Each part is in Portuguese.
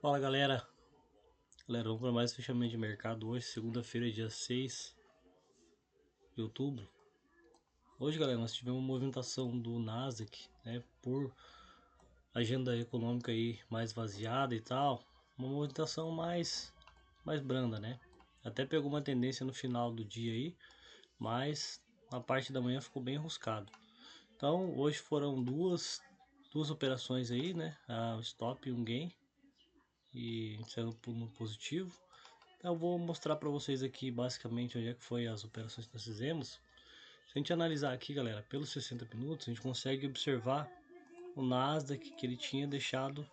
Fala galera, vamos para mais fechamento de mercado hoje, segunda-feira, dia 6 de outubro. Hoje, galera, nós tivemos uma movimentação do Nasdaq, né, por agenda econômica aí mais vaziada e tal, uma movimentação mais branda, né? Até pegou uma tendência no final do dia aí, mas na parte da manhã ficou bem enroscado. Então, hoje foram duas operações aí, né? O stop e um gain, e saindo no positivo. Eu vou mostrar para vocês aqui basicamente onde é que foi as operações que nós fizemos. Se a gente analisar aqui, galera, pelos 60 minutos, a gente consegue observar o Nasdaq que ele tinha deixado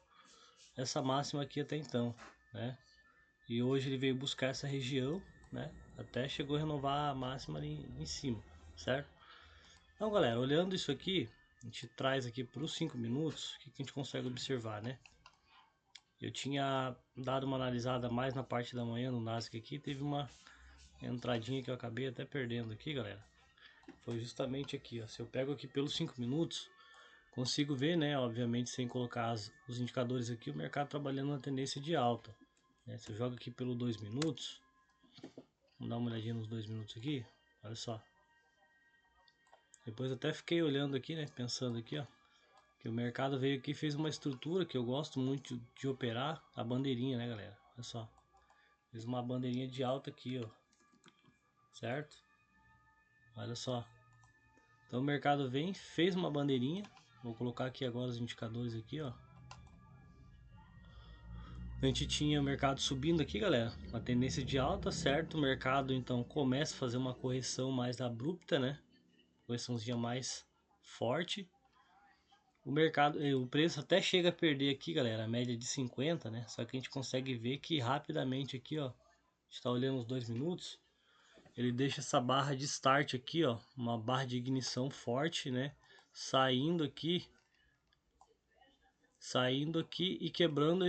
essa máxima aqui até então, né? E hoje ele veio buscar essa região, né? Até chegou a renovar a máxima ali em cima, certo? Então, galera, olhando isso aqui, a gente traz aqui para os 5 minutos, o que a gente consegue observar, né? Eu tinha dado uma analisada mais na parte da manhã no Nasdaq aqui, teve uma entradinha que eu acabei até perdendo aqui, galera. Foi justamente aqui, ó. Se eu pego aqui pelos 5 minutos, consigo ver, né, obviamente sem colocar os indicadores aqui, o mercado trabalhando na tendência de alta, né? Se eu jogo aqui pelo 2 minutos, vamos dar uma olhadinha nos 2 minutos aqui, olha só. Depois até fiquei olhando aqui, né, pensando aqui, ó, que o mercado veio aqui e fez uma estrutura que eu gosto muito de operar, a bandeirinha, né, galera? Olha só. Fez uma bandeirinha de alta aqui, ó. Certo? Olha só. Então o mercado vem, fez uma bandeirinha. Vou colocar aqui agora os indicadores aqui, ó. A gente tinha o mercado subindo aqui, galera. Uma tendência de alta, certo? O mercado então começa a fazer uma correção mais abrupta, né? Correçãozinha mais forte. O mercado, o preço até chega a perder aqui, galera, a média de 50, né? Só que a gente consegue ver que rapidamente aqui, ó. A gente tá olhando os 2 minutos. Ele deixa essa barra de start aqui, ó, uma barra de ignição forte, né? Saindo aqui e quebrando,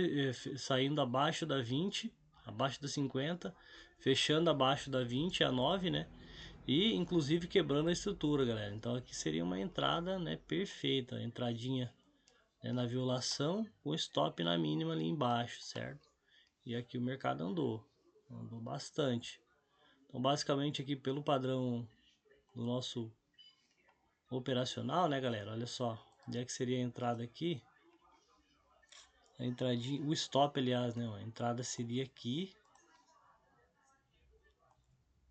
saindo abaixo da 20, abaixo da 50, fechando abaixo da 20 a 9, né? E inclusive quebrando a estrutura, galera. Então aqui seria uma entrada, né, perfeita, entradinha, né, na violação, com stop na mínima ali embaixo, certo? E aqui o mercado andou bastante. Então basicamente aqui pelo padrão do nosso operacional, né, galera? Olha só, onde é que seria a entrada aqui? A entradinha, o stop, aliás, né? A entrada seria aqui.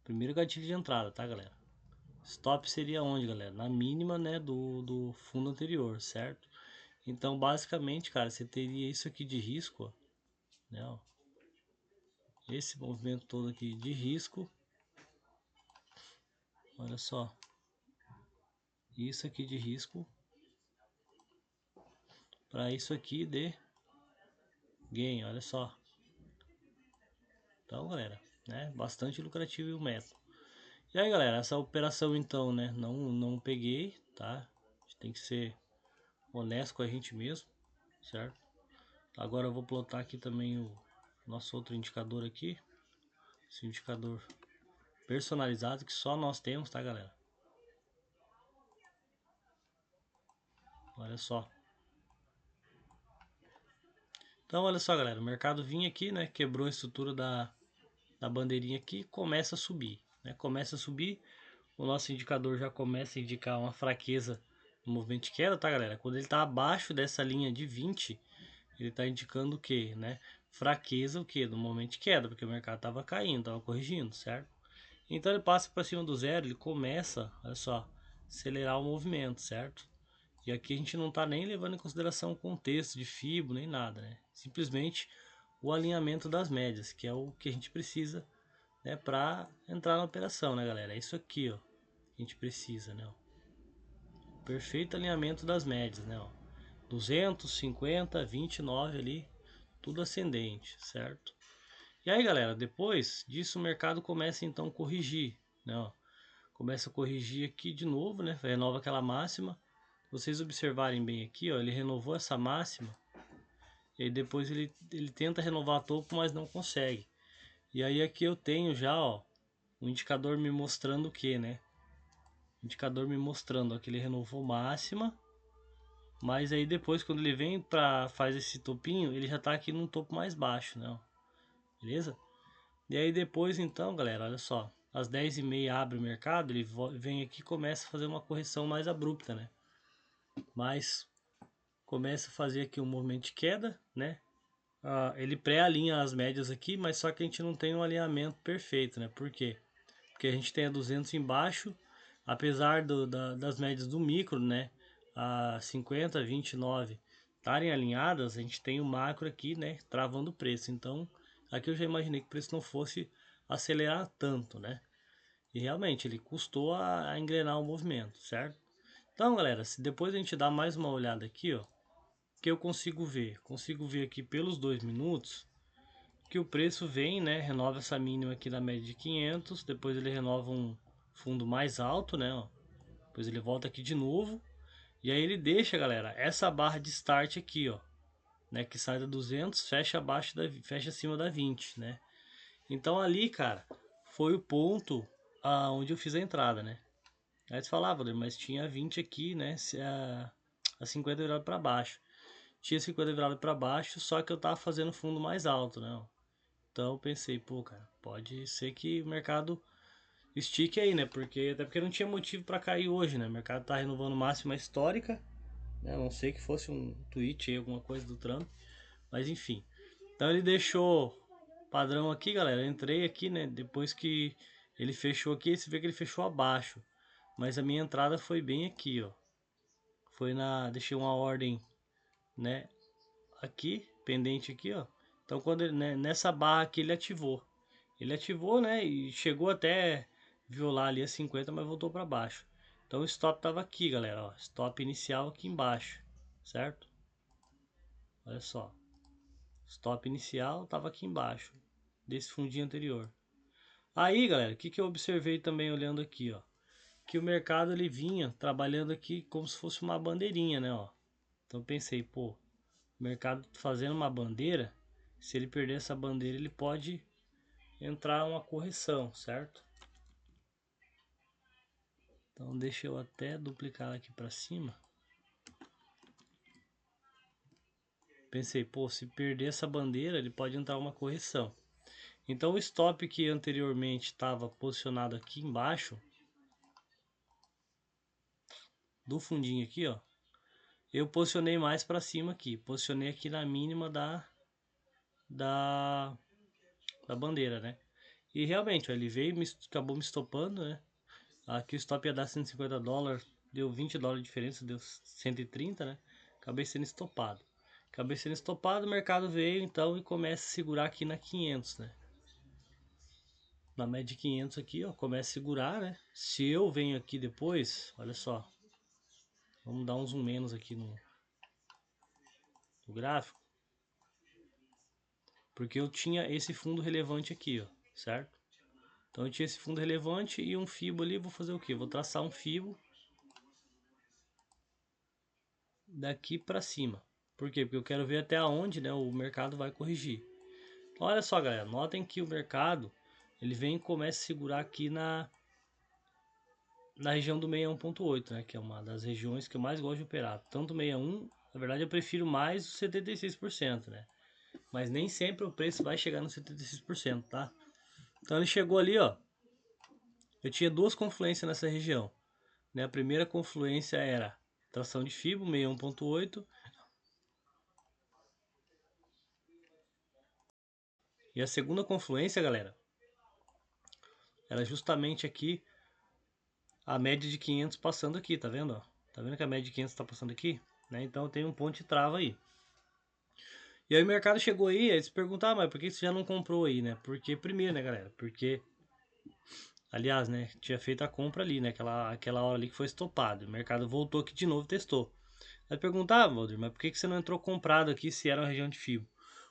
Primeiro gatilho de entrada, tá, galera? Stop seria onde, galera? Na mínima, né, do fundo anterior, certo? Então, basicamente, cara, você teria isso aqui de risco, ó, né? Ó. Esse movimento todo aqui de risco. Olha só. Isso aqui de risco. Para isso aqui de gain, olha só. Então, galera, né? Bastante lucrativo o método. E aí, galera, essa operação então, né? Não peguei, tá? A gente tem que ser honesto com a gente mesmo, certo? Agora eu vou plotar aqui também o nosso outro indicador aqui. Esse indicador personalizado que só nós temos, tá, galera? Olha só. Então, olha só, galera. O mercado vinha aqui, né? Quebrou a estrutura da bandeirinha aqui, começa a subir, né? Começa a subir, o nosso indicador já começa a indicar uma fraqueza no movimento de queda, tá, galera? Quando ele está abaixo dessa linha de 20, ele está indicando o que, né? Fraqueza o que? No momento de queda, porque o mercado estava caindo, estava corrigindo, certo? Então ele passa para cima do zero, ele começa, olha só, acelerar o movimento, certo? E aqui a gente não está nem levando em consideração o contexto de FIBO, nem nada, né? Simplesmente o alinhamento das médias, que é o que a gente precisa, né, para entrar na operação, né, galera? É isso aqui, ó, que a gente precisa, né? Ó. Perfeito alinhamento das médias, né? Ó. 250, 29 ali, tudo ascendente, certo? E aí, galera, depois disso o mercado começa então a corrigir, né? Ó. Começa a corrigir aqui de novo, né? Renova aquela máxima. Se vocês observarem bem aqui, ó, ele renovou essa máxima. E aí depois ele tenta renovar a topo, mas não consegue. E aí aqui eu tenho já, ó, o indicador me mostrando o que, né? O indicador me mostrando, ó, que ele renovou máxima. Mas aí depois, quando ele vem pra faz esse topinho, ele já tá aqui num topo mais baixo, né? Beleza? E aí depois então, galera, olha só. Às 10h30 abre o mercado, ele vem aqui e começa a fazer uma correção mais abrupta, né? Mas começa a fazer aqui um movimento de queda, né? Ele pré-alinha as médias aqui, mas só que a gente não tem um alinhamento perfeito, né? Por quê? Porque a gente tem a 200 embaixo, apesar das médias do micro, né? A 50, 29 estarem alinhadas, a gente tem o macro aqui, né? Travando o preço. Então, aqui eu já imaginei que o preço não fosse acelerar tanto, né? E realmente ele custou a engrenar o movimento, certo? Então, galera, se depois a gente dá mais uma olhada aqui, ó, que eu consigo ver? Consigo ver aqui pelos 2 minutos que o preço vem, né, renova essa mínima aqui da média de 500, depois ele renova um fundo mais alto, né, ó. Depois ele volta aqui de novo, e aí ele deixa, galera, essa barra de start aqui, ó, né, que sai da 200, fecha abaixo fecha acima da 20, né? Então ali, cara, foi o ponto onde eu fiz a entrada, né? Aí você falava, mas tinha 20 aqui, né, a 50 virado para baixo. Tinha 50 virado para baixo, só que eu tava fazendo fundo mais alto, né? Ó. Então eu pensei, pô, cara, pode ser que o mercado estique aí, né? Até porque não tinha motivo para cair hoje, né? O mercado tá renovando máxima histórica, né? A não sei que fosse um tweet aí, alguma coisa do Trump, mas enfim. Então ele deixou padrão aqui, galera. Eu entrei aqui, né? Depois que ele fechou aqui, você vê que ele fechou abaixo. Mas a minha entrada foi bem aqui, ó. Deixei uma ordem, né? Aqui, pendente aqui, ó. Então quando né, nessa barra aqui ele ativou. Ele ativou, né, e chegou até violar ali a 50, mas voltou para baixo. Então o stop tava aqui, galera, ó. Stop inicial aqui embaixo, certo? Olha só. Stop inicial tava aqui embaixo desse fundinho anterior. Aí, galera, o que eu observei também olhando aqui, ó, que o mercado ele vinha trabalhando aqui como se fosse uma bandeirinha, né, ó. Então pensei, pô, o mercado fazendo uma bandeira, se ele perder essa bandeira, ele pode entrar uma correção, certo? Então deixa eu até duplicar aqui para cima. Pensei, pô, se perder essa bandeira, ele pode entrar uma correção. Então o stop que anteriormente estava posicionado aqui embaixo do fundinho aqui, ó, eu posicionei mais para cima aqui, posicionei aqui na mínima da, da bandeira, né? E realmente, ó, ele veio, acabou me estopando, né? Aqui o stop ia dar $150, deu $20 de diferença, deu 130, né? Acabei sendo estopado. O mercado veio então e começa a segurar aqui na 500, né? Na média de 500 aqui, ó, começa a segurar, né? Se eu venho aqui depois, olha só. Vamos dar um zoom menos aqui no gráfico. Porque eu tinha esse fundo relevante aqui, ó, certo? Então eu tinha esse fundo relevante e um fibo ali, vou fazer o quê? Vou traçar um fibo daqui para cima. Por quê? Porque eu quero ver até onde, né, o mercado vai corrigir. Então, olha só, galera, notem que o mercado ele vem e começa a segurar aqui na região do 61.8, né, que é uma das regiões que eu mais gosto de operar. Tanto 61, na verdade eu prefiro mais o 76%, né? Mas nem sempre o preço vai chegar no 76%, tá? Então ele chegou ali, ó. Eu tinha duas confluências nessa região, né? A primeira confluência era tração de Fibo 61.8 e a segunda confluência, galera, era justamente aqui a média de 500 passando aqui, tá vendo? Ó? Tá vendo que a média de 500 está passando aqui? Né? Então tem um ponto de trava aí. E aí o mercado chegou aí se perguntar, mas por que você já não comprou aí, né? Porque primeiro, né, galera? Porque, aliás, né, tinha feito a compra ali, né? Aquela hora ali que foi estopado. O mercado voltou aqui de novo e testou. Aí perguntava, Valdir, mas por que você não entrou comprado aqui se era uma região de fibra?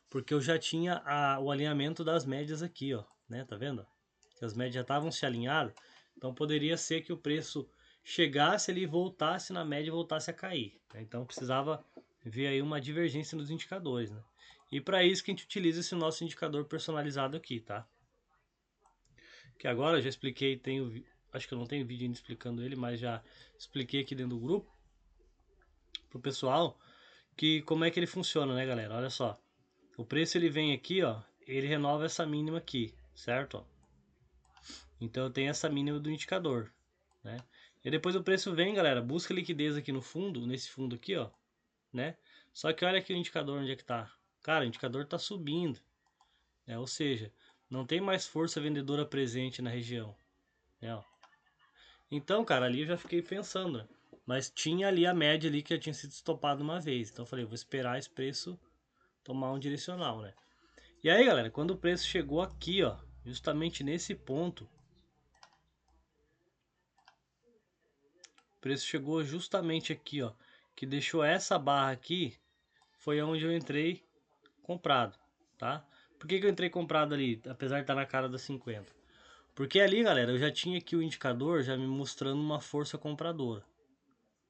Porque eu já tinha o alinhamento das médias aqui, ó, né? Tá vendo? Que as médias já estavam se alinhadas. Então poderia ser que o preço chegasse ali, voltasse na média e voltasse a cair. Né? Então precisava ver aí uma divergência nos indicadores, né? E para isso que a gente utiliza esse nosso indicador personalizado aqui, tá? Que agora eu já expliquei, acho que eu não tenho vídeo ainda explicando ele, mas já expliquei aqui dentro do grupo. pro pessoal que como é que ele funciona, né, galera? Olha só. O preço ele vem aqui, ó, ele renova essa mínima aqui, certo? Ó. Então eu tenho essa mínima do indicador, né? E depois o preço vem, galera, busca liquidez aqui no fundo, nesse fundo aqui, ó, né? Só que olha aqui o indicador onde é que tá. Cara, o indicador tá subindo, né? Ou seja, não tem mais força vendedora presente na região, né? Ó. Então, cara, ali eu já fiquei pensando, né? Mas tinha ali a média ali que já tinha sido estopada uma vez. Então eu falei, vou esperar esse preço tomar um direcional, né? E aí, galera, quando o preço chegou aqui, ó, justamente nesse ponto, o preço chegou justamente aqui, ó, que deixou essa barra aqui, foi onde eu entrei comprado, tá? Por que que eu entrei comprado ali, apesar de estar na cara das 50? Porque ali, galera, eu já tinha aqui o indicador já me mostrando uma força compradora,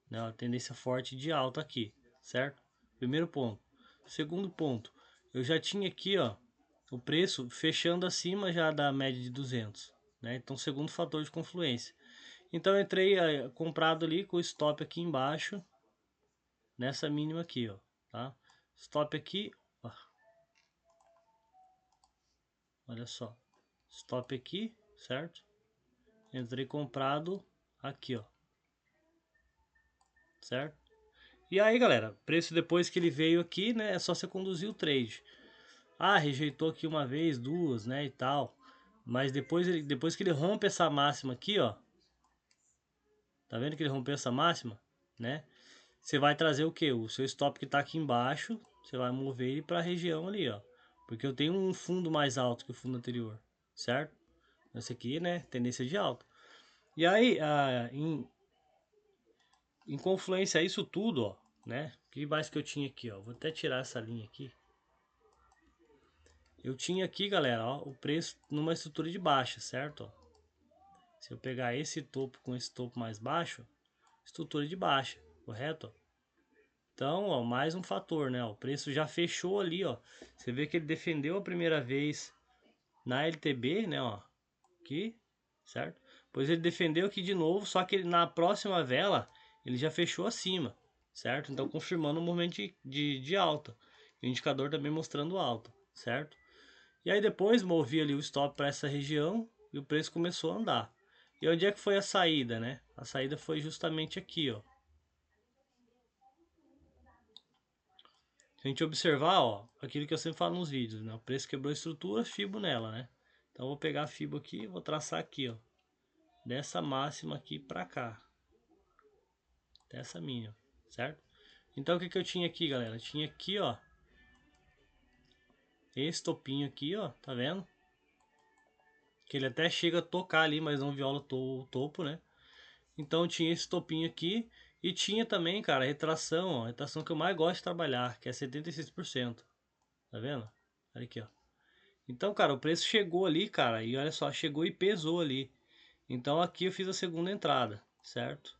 né? Uma tendência forte de alta aqui, certo? Primeiro ponto. Segundo ponto, eu já tinha aqui, ó, o preço fechando acima já da média de 200, né? Então, segundo fator de confluência. Então, eu entrei comprado ali com o stop aqui embaixo, nessa mínima aqui, ó, tá? Stop aqui, ó, olha só. Stop aqui, certo? Entrei comprado aqui, ó, certo? E aí, galera, preço depois que ele veio aqui, né, é só você conduzir o trade. Ah, rejeitou aqui uma vez, duas, né, e tal. Mas depois que ele rompe essa máxima aqui, ó, tá vendo que ele rompeu essa máxima, né? Você vai trazer o que? O seu stop que tá aqui embaixo, você vai mover ele para a região ali, ó. Porque eu tenho um fundo mais alto que o fundo anterior, certo? Esse aqui, né, tendência de alta. E aí, em confluência a isso tudo, ó, né? O que mais que eu tinha aqui, ó? Vou até tirar essa linha aqui. Eu tinha aqui, galera, ó, o preço numa estrutura de baixa, certo? Ó. Se eu pegar esse topo com esse topo mais baixo, estrutura de baixa, correto? Então, ó, mais um fator, né? O preço já fechou ali, ó. Você vê que ele defendeu a primeira vez na LTB, né? Ó, aqui, certo? Pois ele defendeu aqui de novo, só que na próxima vela ele já fechou acima, certo? Então, confirmando o movimento de alta. O indicador também mostrando alta, certo? E aí depois movi ali o stop para essa região e o preço começou a andar. E onde é que foi a saída, né? A saída foi justamente aqui, ó. Se a gente observar, ó, aquilo que eu sempre falo nos vídeos, né? O preço quebrou a estrutura, fibo nela, né? Então eu vou pegar a fibo aqui e vou traçar aqui, ó. Dessa máxima aqui pra cá. Dessa mínima, certo? Então o que que eu tinha aqui, galera? Eu tinha aqui, ó. Esse topinho aqui, ó. Tá vendo? Que ele até chega a tocar ali, mas não viola o topo, né? Então tinha esse topinho aqui. E tinha também, cara, a retração, ó. A retração que eu mais gosto de trabalhar, que é 76%. Tá vendo? Olha aqui, ó. Então, cara, o preço chegou ali, cara, e olha só, chegou e pesou ali. Então aqui eu fiz a segunda entrada, certo?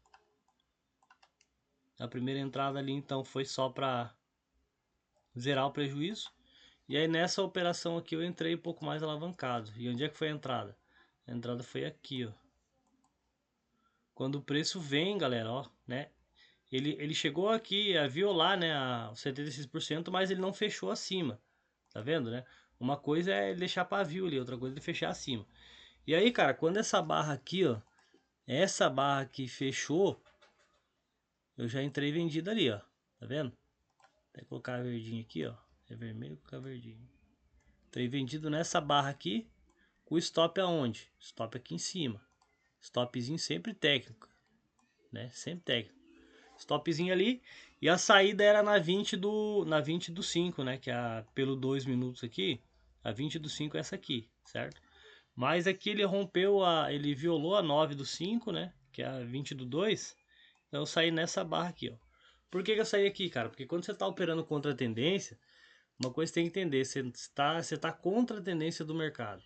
A primeira entrada ali, então, foi só para zerar o prejuízo. E aí nessa operação aqui eu entrei um pouco mais alavancado. E onde é que foi a entrada? A entrada foi aqui, ó. Quando o preço vem, galera, ó, né? Ele chegou aqui a violar, né, os 76%, mas ele não fechou acima. Tá vendo, né? Uma coisa é ele deixar pavio ali, outra coisa é ele fechar acima. E aí, cara, quando essa barra aqui, ó, essa barra aqui fechou, eu já entrei vendido ali, ó. Tá vendo? Até colocar verdinho aqui, ó. É vermelho, colocar verdinho. Entrei vendido nessa barra aqui. O stop aonde? Stop aqui em cima. Stopzinho sempre técnico, né? Sempre técnico. Stopzinho ali. E a saída era na 20 do 5, né? Que é pelo 2 minutos aqui. A 20 do 5 é essa aqui, certo? Mas aqui ele rompeu ele violou a 9 do 5, né? Que é a 20 do 2. Então eu saí nessa barra aqui, ó. Por que que eu saí aqui, cara? Porque quando você está operando contra a tendência, uma coisa você tem que entender, você tá contra a tendência do mercado.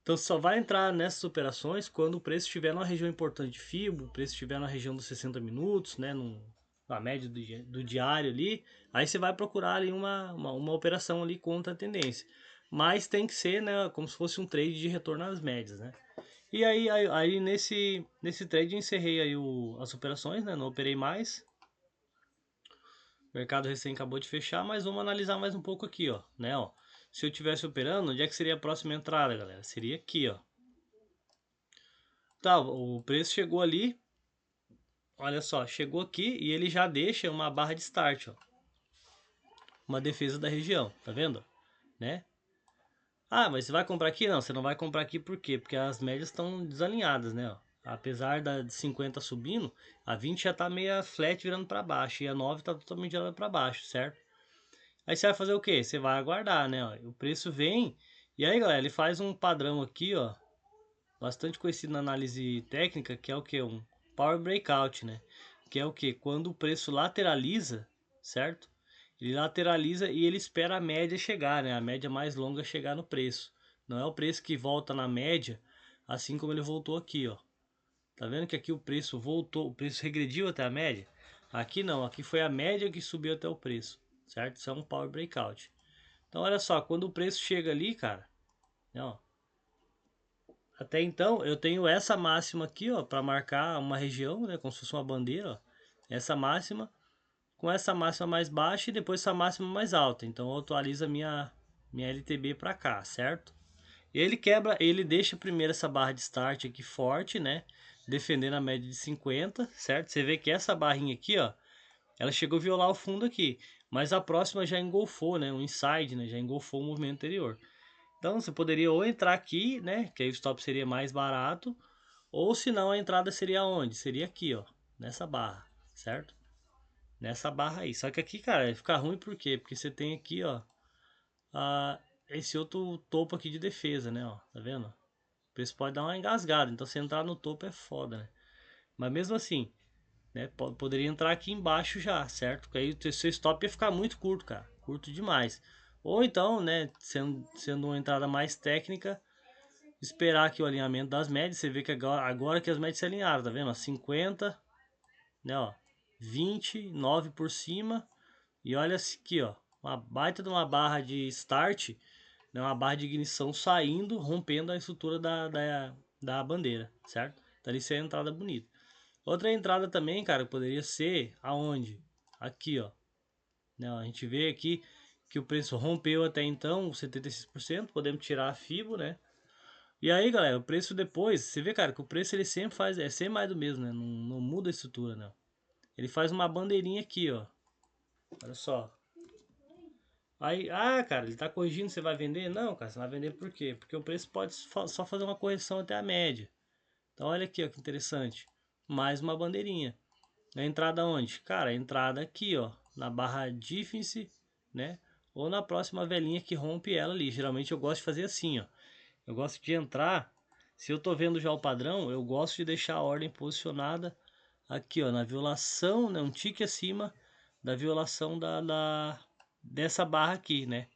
Então você só vai entrar nessas operações quando o preço estiver numa região importante de FIBO, o preço estiver na região dos 60 minutos, né? Na média do diário ali. Aí você vai procurar ali uma operação ali contra a tendência. Mas tem que ser, né, como se fosse um trade de retorno às médias, né? E aí nesse trade eu encerrei aí as operações, né? Não operei mais. O mercado recém acabou de fechar, mas vamos analisar mais um pouco aqui, ó, né, ó. Se eu tivesse operando, onde é que seria a próxima entrada, galera? Seria aqui, ó. Tá, o preço chegou ali, olha só, chegou aqui e ele já deixa uma barra de start, ó. Uma defesa da região, tá vendo? Né? Ah, mas você vai comprar aqui? Não, você não vai comprar aqui por quê? Porque as médias estão desalinhadas, né? Ó. Apesar da de 50 subindo, a 20 já tá meia flat virando para baixo e a 9 tá totalmente virando para baixo, certo? Aí você vai fazer o quê? Você vai aguardar, né? Ó. O preço vem e aí, galera, ele faz um padrão aqui, ó, bastante conhecido na análise técnica, que é o que? Um Power Breakout, né? Que é o que? Quando o preço lateraliza, certo? Ele lateraliza e ele espera a média chegar, né? A média mais longa chegar no preço. Não é o preço que volta na média, assim como ele voltou aqui, ó. Tá vendo que aqui o preço voltou, o preço regrediu até a média? Aqui não, aqui foi a média que subiu até o preço, certo? Isso é um Power Breakout. Então olha só, quando o preço chega ali, cara, né, ó, até então, eu tenho essa máxima aqui, ó, para marcar uma região, né, como se fosse uma bandeira, ó. Essa máxima, com essa máxima mais baixa e depois essa máxima mais alta. Então, eu atualizo a minha LTB para cá, certo? Ele quebra, ele deixa primeiro essa barra de start aqui forte, né, defendendo a média de 50, certo? Você vê que essa barrinha aqui, ó, ela chegou a violar o fundo aqui, mas a próxima já engolfou, né, um inside, né, já engolfou o movimento anterior. Então você poderia ou entrar aqui, né? Que aí o stop seria mais barato. Ou se não, a entrada seria onde? Seria aqui, ó. Nessa barra, certo? Nessa barra aí. Só que aqui, cara, vai ficar ruim por quê? Porque você tem aqui, ó. A, esse outro topo aqui de defesa, né? Ó, tá vendo? O preço pode dar uma engasgada. Então se entrar no topo é foda, né? Mas mesmo assim, né? Poderia entrar aqui embaixo já, certo? Porque aí o seu stop ia ficar muito curto, cara. Curto demais. Ou então, né? Sendo uma entrada mais técnica, esperar aqui o alinhamento das médias. Você vê que agora que as médias se alinharam, tá vendo? Ó, 50, né, ó, 20, 9 por cima. E olha aqui, ó, uma baita de uma barra de start, né, uma barra de ignição saindo, rompendo a estrutura da bandeira, certo? Então isso é a entrada bonita. Outra entrada também, cara, poderia ser aonde? Aqui, ó. Né, a gente vê aqui que o preço rompeu até então 76%, podemos tirar a FIBO, né? E aí, galera, o preço depois, você vê, cara, que o preço ele sempre faz, é sempre mais do mesmo, né? Não muda a estrutura, não. Ele faz uma bandeirinha aqui, ó. Olha só. Aí, cara, ele tá corrigindo, você vai vender? Não, cara, você vai vender por quê? Porque o preço pode só fazer uma correção até a média. Então, olha aqui, ó, que interessante. Mais uma bandeirinha. A entrada onde? Cara, a entrada aqui, ó, na barra Diffence, né? Ou na próxima velinha que rompe ela ali. Geralmente eu gosto de fazer assim, ó. Eu gosto de entrar, se eu tô vendo já o padrão, eu gosto de deixar a ordem posicionada aqui, ó, na violação, né, um tique acima da violação dessa barra aqui, né?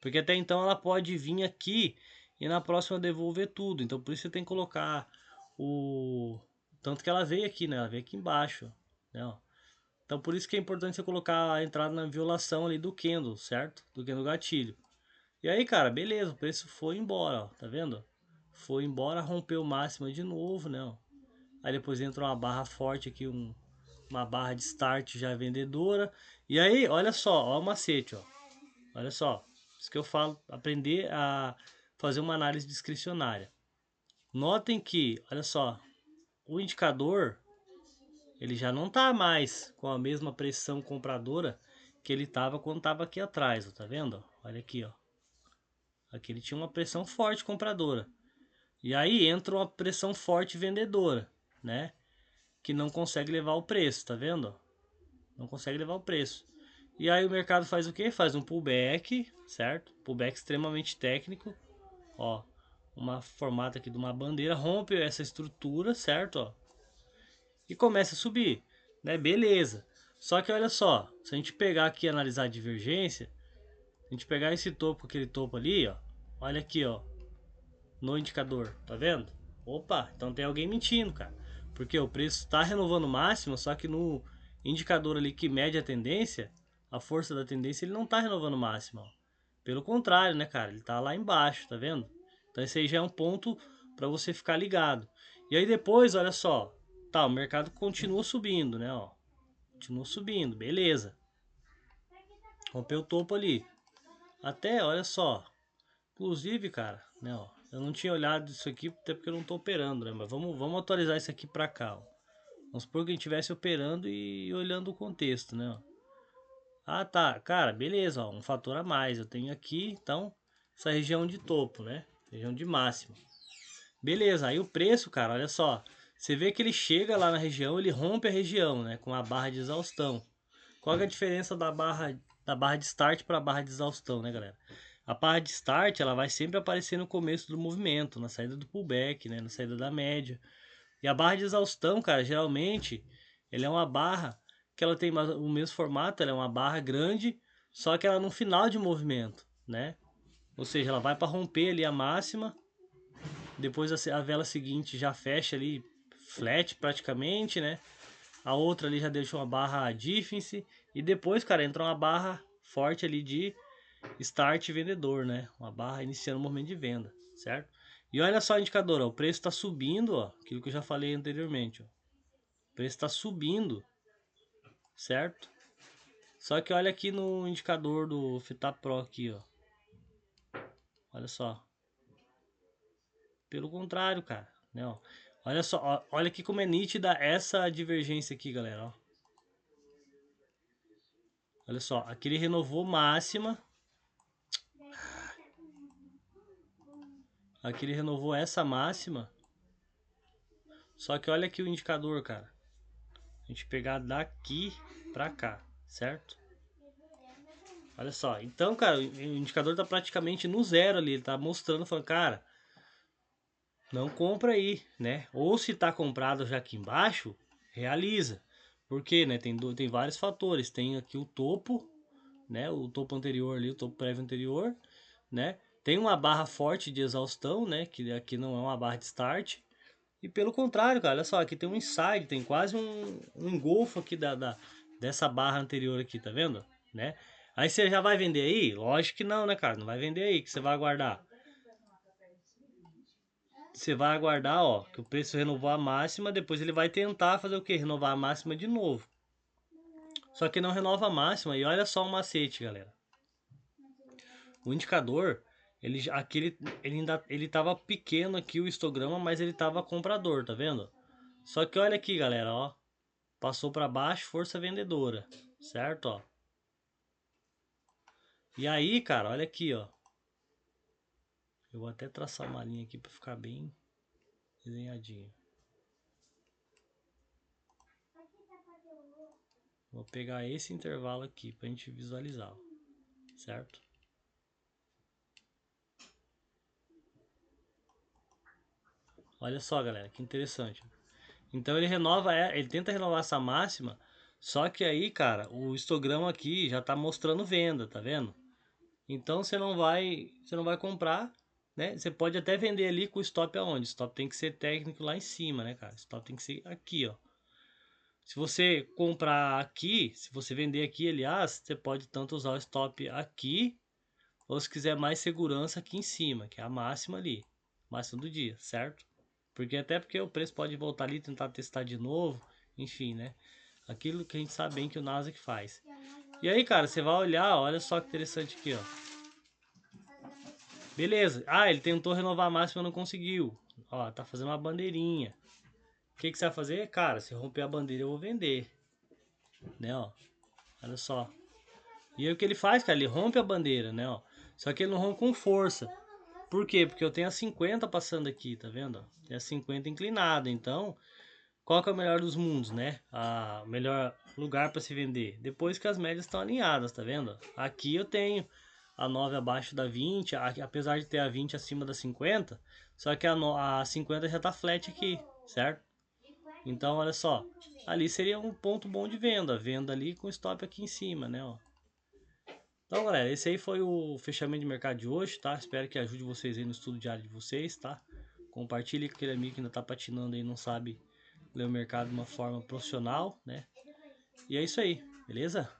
Porque até então ela pode vir aqui e na próxima devolver tudo. Então por isso você tem que colocar o tanto que ela veio aqui, né? Ela veio aqui embaixo, né, ó. Então por isso que é importante você colocar a entrada na violação ali do candle, certo? Do candle gatilho. E aí, cara, beleza, o preço foi embora, ó, tá vendo? Foi embora, rompeu o máximo de novo, né? Ó. Aí depois entra uma barra forte aqui, uma barra de start já vendedora. E aí, olha só, ó o macete, ó. Olha só, isso que eu falo, aprender a fazer uma análise discricionária. Notem que, olha só, o indicador, ele já não tá mais com a mesma pressão compradora que ele tava quando tava aqui atrás, ó, tá vendo? Olha aqui, ó. Aqui ele tinha uma pressão forte compradora. E aí entra uma pressão forte vendedora, né? Que não consegue levar o preço, tá vendo? Não consegue levar o preço. E aí o mercado faz o quê? Faz um pullback, certo? Pullback extremamente técnico. Ó, uma formata aqui de uma bandeira, rompe essa estrutura, certo? Ó, e começa a subir, né? Beleza. Só que olha só, se a gente pegar aqui e analisar a divergência, a gente pegar esse topo, aquele topo ali, ó, olha aqui, ó, no indicador, tá vendo? Opa, então tem alguém mentindo, cara. Porque o preço está renovando o máximo, só que no indicador ali que mede a tendência, a força da tendência, ele não está renovando o máximo. Ó. Pelo contrário, né, cara? Ele está lá embaixo, tá vendo? Então esse aí já é um ponto para você ficar ligado. E aí depois, olha só, tá, o mercado continua subindo, né, ó. Continua subindo, beleza. Rompeu o topo ali. Até, olha só. Inclusive, cara, né, ó, eu não tinha olhado isso aqui, até porque eu não tô operando, né? Mas vamos atualizar isso aqui pra cá, ó. Vamos supor que a gente estivesse operando e olhando o contexto, né, ó. Ah, tá. Cara, beleza, ó, um fator a mais. Eu tenho aqui, então, essa região de topo, né? Região de máximo. Beleza, aí o preço, cara, olha só. Você vê que ele chega lá na região, ele rompe a região, né? Com a barra de exaustão. Qual é a diferença da barra de start para a barra de exaustão, né, galera? A barra de start, ela vai sempre aparecer no começo do movimento, na saída do pullback, né? Na saída da média. E a barra de exaustão, cara, geralmente, ela é uma barra que ela tem o mesmo formato, ela é uma barra grande, só que ela no final de movimento, né? Ou seja, ela vai para romper ali a máxima, depois a vela seguinte já fecha ali flat praticamente, né? A outra ali já deixa uma barra difference e depois, cara, entra uma barra forte ali de start vendedor, né? Uma barra iniciando o movimento de venda, certo? E olha só o indicador, ó, o preço está subindo, ó, aquilo que eu já falei anteriormente, ó. O preço está subindo, certo? Só que olha aqui no indicador do Fitap Pro aqui, ó. Olha só. Pelo contrário, cara, né, ó. Olha só, ó, olha aqui como é nítida essa divergência aqui, galera, ó. Olha só, aqui ele renovou máxima. Aqui ele renovou essa máxima. Só que olha aqui o indicador, cara. A gente pegar daqui pra cá, certo? Olha só. Então, cara, o indicador tá praticamente no zero ali. Ele tá mostrando, falando, cara, não compra aí, né? Ou se tá comprado já aqui embaixo, realiza. Por quê, né? Tem vários fatores. Tem aqui o topo, né? O topo anterior ali, o topo prévio anterior, né? Tem uma barra forte de exaustão, né? Que aqui não é uma barra de start. E pelo contrário, cara, olha só, aqui tem um inside, tem quase um engolfo aqui dessa barra anterior aqui, tá vendo? Né? Aí você já vai vender aí? Lógico que não, né, cara? Não vai vender aí, que você vai aguardar. Você vai aguardar, ó, que o preço renovou a máxima, depois ele vai tentar fazer o quê? Renovar a máxima de novo. Só que não renova a máxima, e olha só o macete, galera. O indicador, ele tava pequeno aqui o histograma, mas ele tava comprador, tá vendo? Só que olha aqui, galera, ó. Passou para baixo, força vendedora, certo, ó. E aí, cara, olha aqui, ó. Eu vou até traçar uma linha aqui para ficar bem desenhadinho. Vou pegar esse intervalo aqui pra gente visualizar, ó, certo? Olha só, galera, que interessante. Então ele tenta renovar essa máxima, só que aí, cara, o histograma aqui já tá mostrando venda, tá vendo? Então você não vai comprar, né? Você pode até vender ali com o stop aonde? Stop tem que ser técnico lá em cima, né, cara? Stop tem que ser aqui, ó. Se você comprar aqui, se você vender aqui, aliás, você pode tanto usar o stop aqui, ou se quiser mais segurança aqui em cima, que é a máxima ali, máxima do dia, certo? Porque o preço pode voltar ali, tentar testar de novo, enfim, né? Aquilo que a gente sabe bem que o Nasdaq faz. E aí, cara, você vai olhar, olha só que interessante aqui, ó. Beleza. Ah, ele tentou renovar a máxima e não conseguiu. Ó, tá fazendo uma bandeirinha. O que você vai fazer? Cara, se romper a bandeira eu vou vender. Né, ó. Olha só. E aí o que ele faz, cara? Ele rompe a bandeira, né, ó. Só que ele não rompe com força. Por quê? Porque eu tenho a 50 passando aqui, tá vendo? Tem a 50 inclinada. Então, qual que é o melhor dos mundos, né? O melhor lugar para se vender? Depois que as médias estão alinhadas, tá vendo? Aqui eu tenho a 9 abaixo da 20, apesar de ter a 20 acima da 50, só que a 50 já tá flat aqui, certo? Então, olha só, ali seria um ponto bom de venda, venda ali com stop aqui em cima, né, ó. Então, galera, esse aí foi o fechamento de mercado de hoje, tá? Espero que ajude vocês aí no estudo diário de vocês, tá? Compartilhe com aquele amigo que ainda tá patinando aí, não sabe ler o mercado de uma forma profissional, né? E é isso aí, beleza?